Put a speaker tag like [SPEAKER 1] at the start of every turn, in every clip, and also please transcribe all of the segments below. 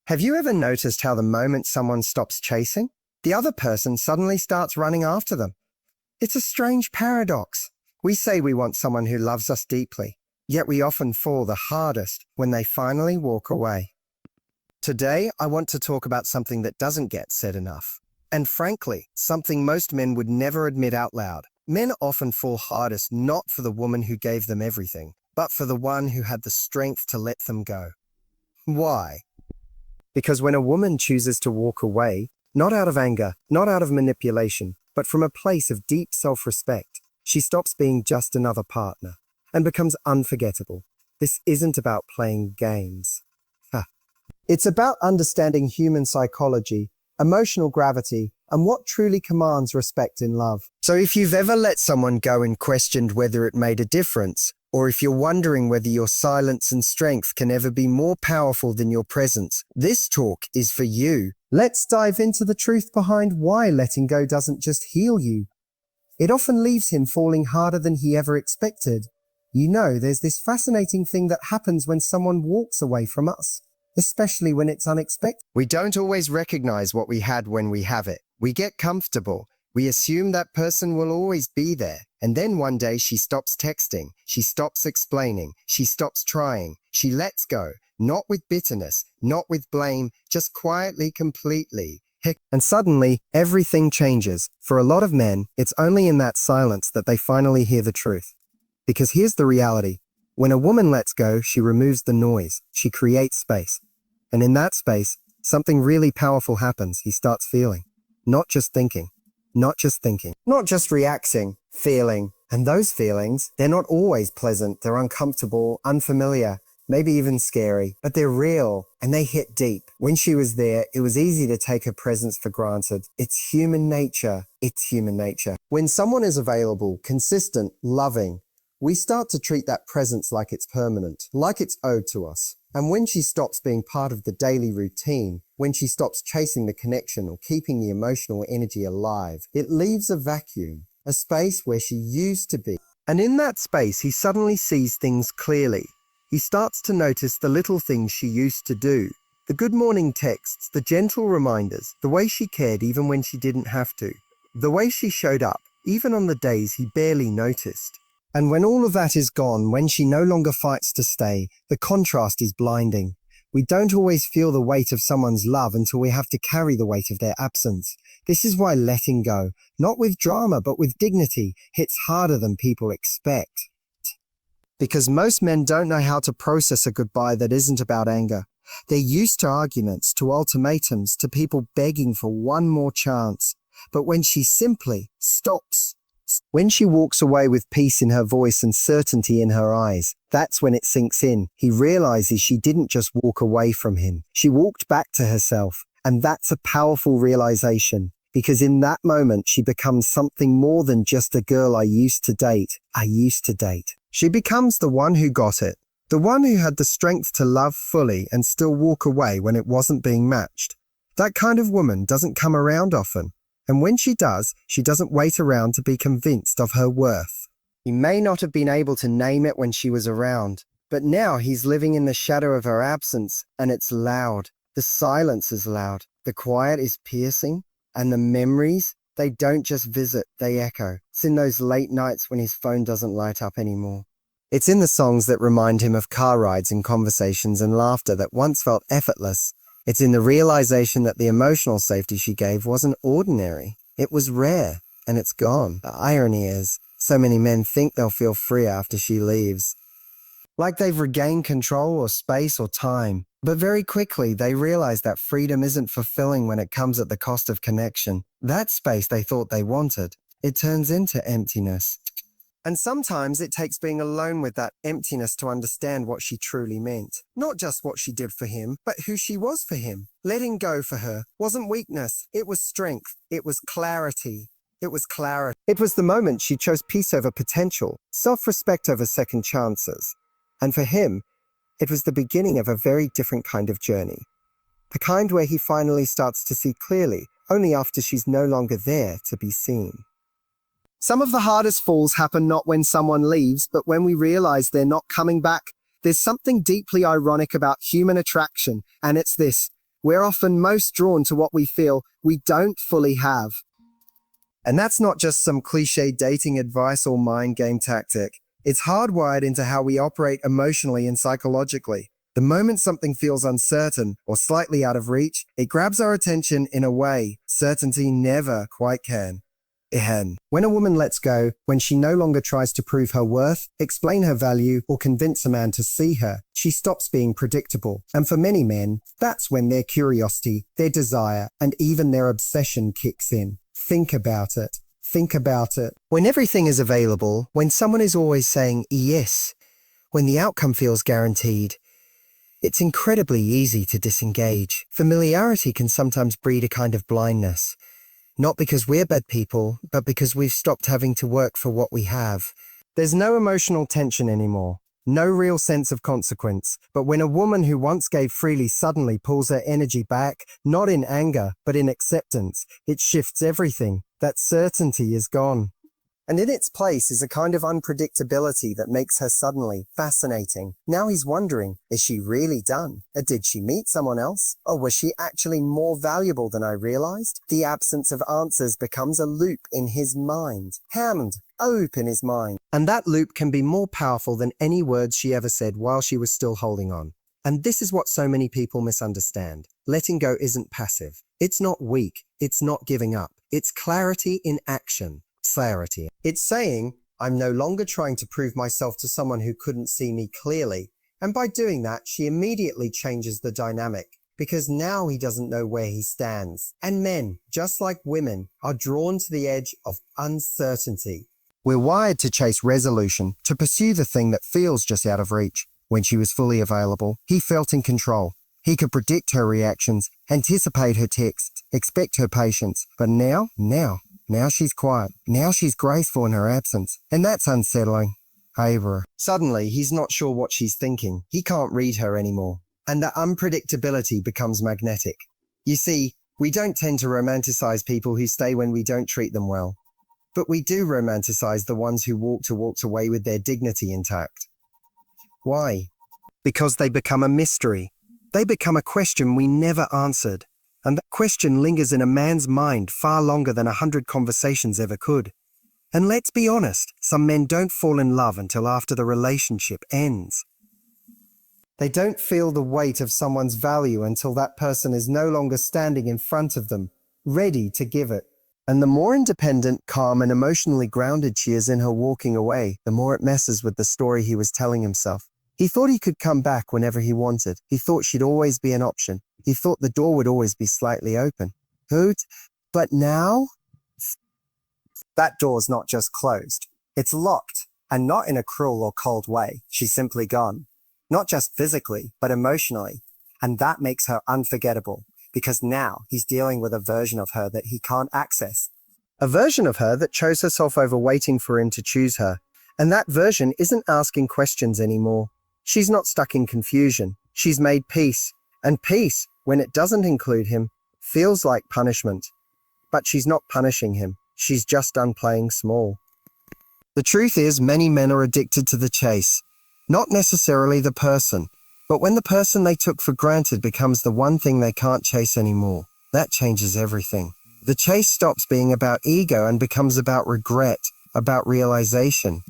[SPEAKER 1] Have you ever noticed how the moment someone stops chasing, the other person suddenly starts running after them? It's a strange paradox. We say we want someone who loves us deeply, yet we often fall the hardest when they finally walk away. Today, I want to talk about something that doesn't get said enough. And frankly, something most men would never admit out loud. Men often fall hardest not for the woman who gave them everything, but for the one who had the strength to let them go. Why? Because when a woman chooses to walk away, not out of anger, not out of manipulation, but from a place of deep self-respect, she stops being just another partner and becomes unforgettable. This isn't about playing games. It's about understanding human psychology, emotional gravity, and what truly commands respect in love. So if you've ever let someone go and questioned whether it made a difference, or if you're wondering whether your silence and strength can ever be more powerful than your presence, this talk is for you. Let's dive into the truth behind why letting go doesn't just heal you. It often leaves him falling harder than he ever expected. You know, there's this fascinating thing that happens when someone walks away from us, especially when it's unexpected. We don't always recognize what we had when we have it. We get comfortable. We assume that person will always be there. And then one day she stops texting, she stops explaining, she stops trying, she lets go, not with bitterness, not with blame, just quietly, completely. And suddenly, everything changes. For a lot of men, it's only in that silence that they finally hear the truth. Because here's the reality. When a woman lets go, she removes the noise, she creates space. And in that space, something really powerful happens. He starts feeling, not just thinking. Not just reacting, feeling. And those feelings, they're not always pleasant. They're uncomfortable, unfamiliar, maybe even scary, but they're real and they hit deep. When she was there, it was easy to take her presence for granted. It's human nature. When someone is available, consistent, loving, we start to treat that presence like it's permanent, like it's owed to us. And when she stops being part of the daily routine, when she stops chasing the connection or keeping the emotional energy alive, it leaves a vacuum, a space where she used to be. And in that space, he suddenly sees things clearly. He starts to notice the little things she used to do, the good morning texts, the gentle reminders, the way she cared even when she didn't have to, the way she showed up, even on the days he barely noticed. And when all of that is gone, when she no longer fights to stay, the contrast is blinding. We don't always feel the weight of someone's love until we have to carry the weight of their absence. This is why letting go, not with drama but with dignity, hits harder than people expect. Because most men don't know how to process a goodbye that isn't about anger. They're used to arguments, to ultimatums, to people begging for one more chance. But when she simply stops, when she walks away with peace in her voice and certainty in her eyes, that's when it sinks in. He realizes she didn't just walk away from him. She walked back to herself. And that's a powerful realization, because in that moment, she becomes something more than just a girl I used to date. She becomes the one who got it, the one who had the strength to love fully and still walk away when it wasn't being matched. That kind of woman doesn't come around often. And when she does, she doesn't wait around to be convinced of her worth. He may not have been able to name it when she was around, but now he's living in the shadow of her absence, and it's loud. The silence is loud. The quiet is piercing, and the memories, they don't just visit, they echo. It's in those late nights when his phone doesn't light up anymore. It's in the songs that remind him of car rides and conversations and laughter that once felt effortless. It's in the realization that the emotional safety she gave wasn't ordinary. It was rare, and it's gone. The irony is, so many men think they'll feel free after she leaves. Like they've regained control or space or time. But very quickly, they realize that freedom isn't fulfilling when it comes at the cost of connection. That space they thought they wanted, it turns into emptiness. And sometimes it takes being alone with that emptiness to understand what she truly meant. Not just what she did for him, but who she was for him. Letting go for her wasn't weakness. It was strength. It was clarity. It was the moment she chose peace over potential, self-respect over second chances. And for him, it was the beginning of a very different kind of journey. The kind where he finally starts to see clearly, only after she's no longer there to be seen. Some of the hardest falls happen not when someone leaves, but when we realize they're not coming back. There's something deeply ironic about human attraction, and it's this. we're often most drawn to what we feel we don't fully have. And that's not just some cliche dating advice or mind game tactic. It's hardwired into how we operate emotionally and psychologically. The moment something feels uncertain or slightly out of reach, it grabs our attention in a way certainty never quite can. When a woman lets go, when she no longer tries to prove her worth, explain her value, or convince a man to see her, she stops being predictable. And for many men, that's when their curiosity, their desire, and even their obsession kicks in. Think about it. Think about it. When everything is available, when someone is always saying yes, when the outcome feels guaranteed, it's incredibly easy to disengage. Familiarity can sometimes breed a kind of blindness. Not because we're bad people, but because we've stopped having to work for what we have. There's no emotional tension anymore. No real sense of consequence. But when a woman who once gave freely suddenly pulls her energy back, not in anger, but in acceptance, it shifts everything. That certainty is gone. And in its place is a kind of unpredictability that makes her suddenly fascinating. Now he's wondering, is she really done? Or did she meet someone else? Or was she actually more valuable than I realized? The absence of answers becomes a loop in his mind. Hammed, a loop in his mind. And that loop can be more powerful than any words she ever said while she was still holding on. And this is what so many people misunderstand. Letting go isn't passive. It's not weak. It's not giving up. It's clarity in action. Clarity. It's saying, I'm no longer trying to prove myself to someone who couldn't see me clearly. And by doing that, she immediately changes the dynamic, because now he doesn't know where he stands. And men, just like women, are drawn to the edge of uncertainty. We're wired to chase resolution, to pursue the thing that feels just out of reach. When she was fully available, he felt in control. He could predict her reactions, anticipate her texts, expect her patience. But now she's quiet. Now she's graceful in her absence. And that's unsettling. Suddenly, he's not sure what she's thinking. He can't read her anymore. And the unpredictability becomes magnetic. You see, we don't tend to romanticize people who stay when we don't treat them well. But we do romanticize the ones who walked away with their dignity intact. Why? Because they become a mystery. They become a question we never answered. And that question lingers in a man's mind far longer than 100 conversations ever could. And let's be honest, some men don't fall in love until after the relationship ends. They don't feel the weight of someone's value until that person is no longer standing in front of them, ready to give it. And the more independent, calm, and emotionally grounded she is in her walking away, the more it messes with the story he was telling himself. He thought he could come back whenever he wanted. He thought she'd always be an option. He thought the door would always be slightly open. But now? That door's not just closed. It's locked, and not in a cruel or cold way. She's simply gone. Not just physically, but emotionally. And that makes her unforgettable, because now he's dealing with a version of her that he can't access. A version of her that chose herself over waiting for him to choose her. And that version isn't asking questions anymore. She's not stuck in confusion. She's made peace. And peace, when it doesn't include him, feels like punishment. But she's not punishing him. She's just done playing small. The truth is, many men are addicted to the chase. Not necessarily the person, but when the person they took for granted becomes the one thing they can't chase anymore, that changes everything. The chase stops being about ego and becomes about regret, about realization.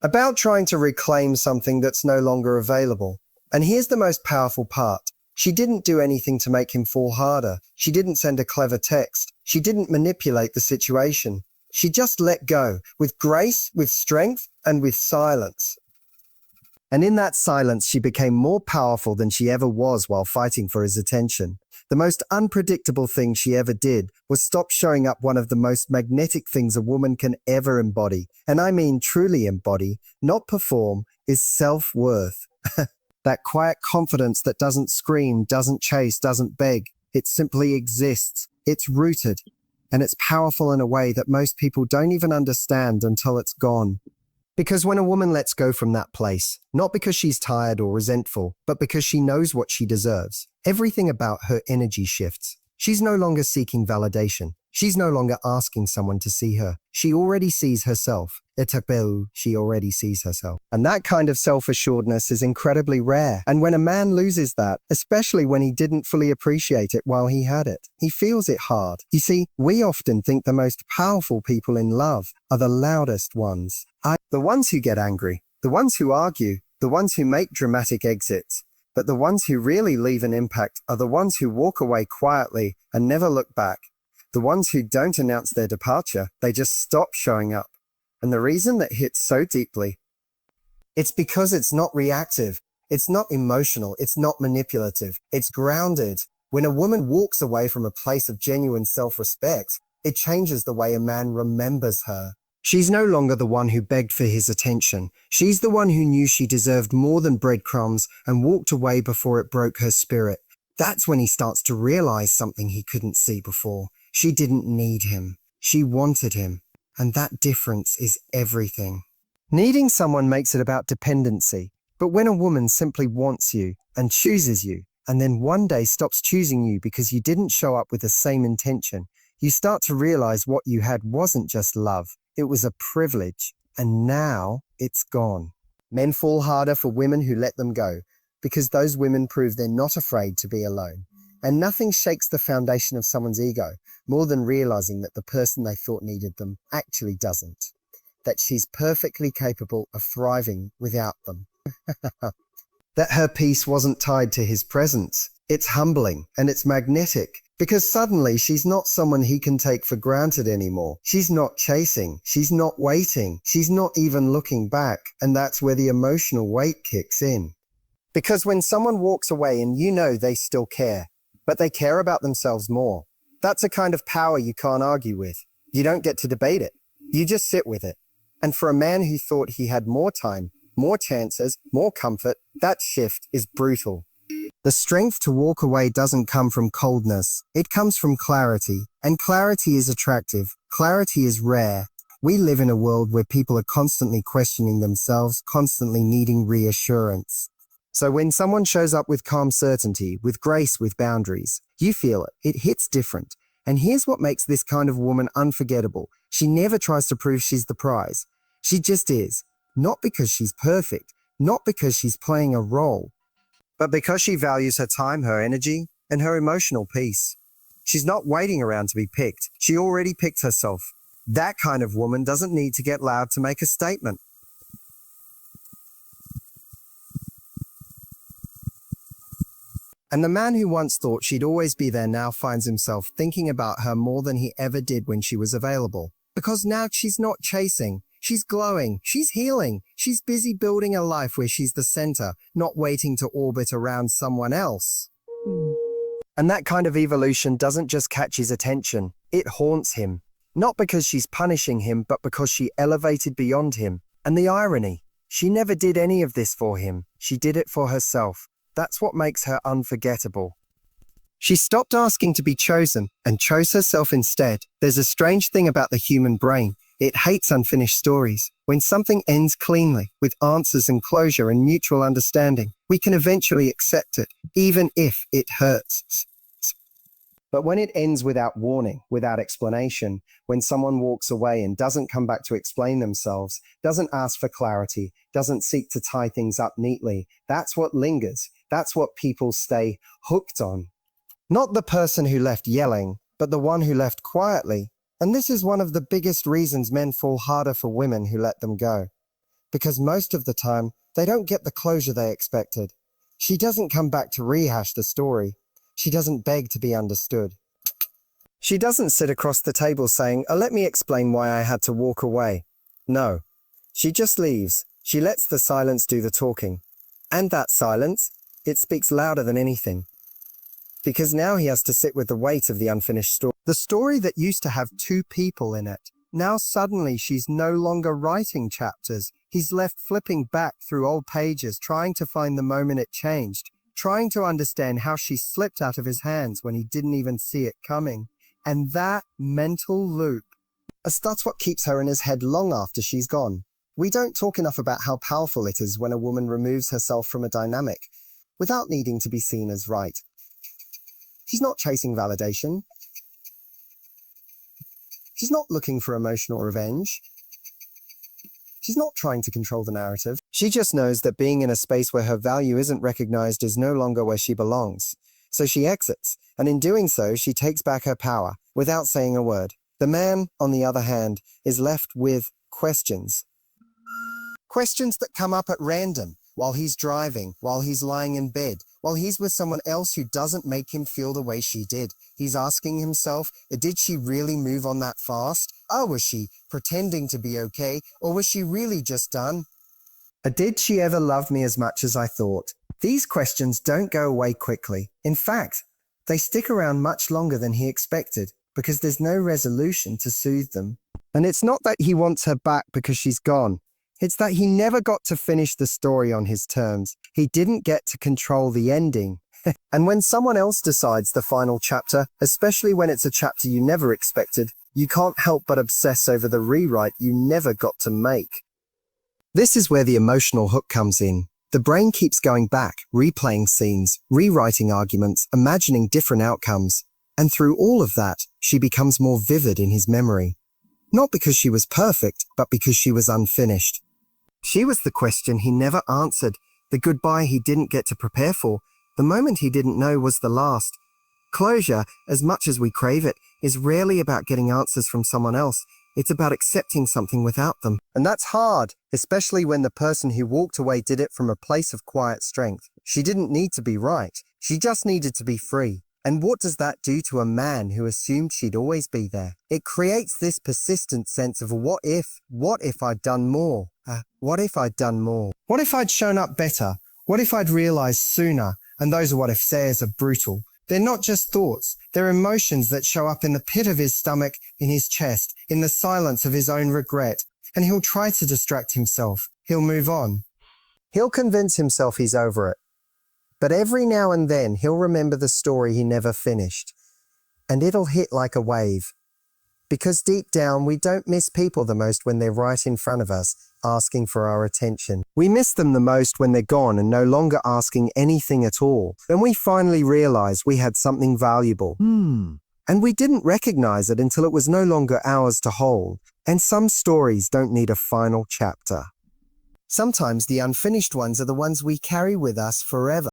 [SPEAKER 1] About trying to reclaim something that's no longer available. And here's the most powerful part. She didn't do anything to make him fall harder. She didn't send a clever text. She didn't manipulate the situation. She just let go, with grace, with strength, and with silence. And in that silence, she became more powerful than she ever was while fighting for his attention. The most unpredictable thing she ever did was stop showing up one of the most magnetic things a woman can ever embody. And I mean truly embody, not perform, is self-worth. That quiet confidence that doesn't scream, doesn't chase, doesn't beg. It simply exists. It's rooted. And it's powerful in a way that most people don't even understand until it's gone. Because when a woman lets go from that place, not because she's tired or resentful, but because she knows what she deserves, everything about her energy shifts. She's no longer seeking validation. She's no longer asking someone to see her. She already sees herself. She already sees herself. And that kind of self-assuredness is incredibly rare. And when a man loses that, especially when he didn't fully appreciate it while he had it, he feels it hard. You see, we often think the most powerful people in love are the loudest ones. The ones who get angry, the ones who argue, the ones who make dramatic exits. But the ones who really leave an impact are the ones who walk away quietly and never look back. The ones who don't announce their departure, they just stop showing up. And the reason that hits so deeply, it's because it's not reactive, it's not emotional, it's not manipulative, it's grounded. When a woman walks away from a place of genuine self-respect, it changes the way a man remembers her. She's no longer the one who begged for his attention. She's the one who knew she deserved more than breadcrumbs and walked away before it broke her spirit. That's when he starts to realize something he couldn't see before. She didn't need him. She wanted him. And that difference is everything. Needing someone makes it about dependency. But when a woman simply wants you and chooses you, and then one day stops choosing you because you didn't show up with the same intention, you start to realize what you had wasn't just love. It was a privilege. And now it's gone. Men fall harder for women who let them go, because those women prove they're not afraid to be alone. And nothing shakes the foundation of someone's ego more than realizing that the person they thought needed them actually doesn't. That she's perfectly capable of thriving without them. That her peace wasn't tied to his presence. It's humbling and it's magnetic, because suddenly she's not someone he can take for granted anymore. She's not chasing. She's not waiting. She's not even looking back. And that's where the emotional weight kicks in. Because when someone walks away and you know they still care, but they care about themselves more, that's a kind of power you can't argue with. You don't get to debate it. You just sit with it. And for a man who thought he had more time, more chances, more comfort, that shift is brutal. The strength to walk away doesn't come from coldness. It comes from clarity. And clarity is attractive. Clarity is rare. We live in a world where people are constantly questioning themselves, constantly needing reassurance. So when someone shows up with calm certainty, with grace, with boundaries, you feel it. It hits different. And here's what makes this kind of woman unforgettable. She never tries to prove she's the prize. She just is. Not because she's perfect, not because she's playing a role, but because she values her time, her energy, and her emotional peace. She's not waiting around to be picked. She already picked herself. That kind of woman doesn't need to get loud to make a statement. And the man who once thought she'd always be there now finds himself thinking about her more than he ever did when she was available. Because now she's not chasing, she's glowing, she's healing, she's busy building a life where she's the center, not waiting to orbit around someone else. And that kind of evolution doesn't just catch his attention, it haunts him. Not because she's punishing him, but because she elevated beyond him. And the irony, she never did any of this for him, she did it for herself. That's what makes her unforgettable. She stopped asking to be chosen and chose herself instead. There's a strange thing about the human brain. It hates unfinished stories. When something ends cleanly, with answers and closure and mutual understanding, we can eventually accept it, even if it hurts. But when it ends without warning, without explanation, when someone walks away and doesn't come back to explain themselves, doesn't ask for clarity, doesn't seek to tie things up neatly, that's what lingers. That's what people stay hooked on. Not the person who left yelling, but the one who left quietly. And this is one of the biggest reasons men fall harder for women who let them go. Because most of the time, they don't get the closure they expected. She doesn't come back to rehash the story. She doesn't beg to be understood. She doesn't sit across the table saying, let me explain why I had to walk away. No, she just leaves. She lets the silence do the talking. And that silence, it speaks louder than anything. Because now he has to sit with the weight of the unfinished story. The story that used to have two people in it. Now suddenly she's no longer writing chapters. He's left flipping back through old pages, trying to find the moment it changed. Trying to understand how she slipped out of his hands when he didn't even see it coming. And that mental loop, that's what keeps her in his head long after she's gone. We don't talk enough about how powerful it is when a woman removes herself from a dynamic without needing to be seen as right. She's not chasing validation. She's not looking for emotional revenge. She's not trying to control the narrative. She just knows that being in a space where her value isn't recognized is no longer where she belongs. So she exits, and in doing so, she takes back her power without saying a word. The man, on the other hand, is left with questions. Questions that come up at random, while he's driving, while he's lying in bed, while he's with someone else who doesn't make him feel the way she did. He's asking himself, did she really move on that fast? Or was she pretending to be okay? Or was she really just done? Did she ever love me as much as I thought? These questions don't go away quickly. In fact, they stick around much longer than he expected because there's no resolution to soothe them. And it's not that he wants her back because she's gone. It's that he never got to finish the story on his terms. He didn't get to control the ending. And when someone else decides the final chapter, especially when it's a chapter you never expected, you can't help but obsess over the rewrite you never got to make. This is where the emotional hook comes in. The brain keeps going back, replaying scenes, rewriting arguments, imagining different outcomes. And through all of that, she becomes more vivid in his memory. Not because she was perfect, but because she was unfinished. She was the question he never answered, the goodbye he didn't get to prepare for, the moment he didn't know was the last. Closure, as much as we crave it, is rarely about getting answers from someone else. It's about accepting something without them. And that's hard, especially when the person who walked away did it from a place of quiet strength. She didn't need to be right. She just needed to be free. And what does that do to a man who assumed she'd always be there? It creates this persistent sense of what if I'd done more? What if I'd done more? What if I'd shown up better? What if I'd realized sooner? And those what if sayers are brutal. They're not just thoughts. They're emotions that show up in the pit of his stomach, in his chest, in the silence of his own regret. And he'll try to distract himself. He'll move on. He'll convince himself he's over it. But every now and then, he'll remember the story he never finished. And it'll hit like a wave. Because deep down, we don't miss people the most when they're right in front of us, asking for our attention. We miss them the most when they're gone and no longer asking anything at all. Then we finally realize we had something valuable. And we didn't recognize it until it was no longer ours to hold. And some stories don't need a final chapter. Sometimes the unfinished ones are the ones we carry with us forever.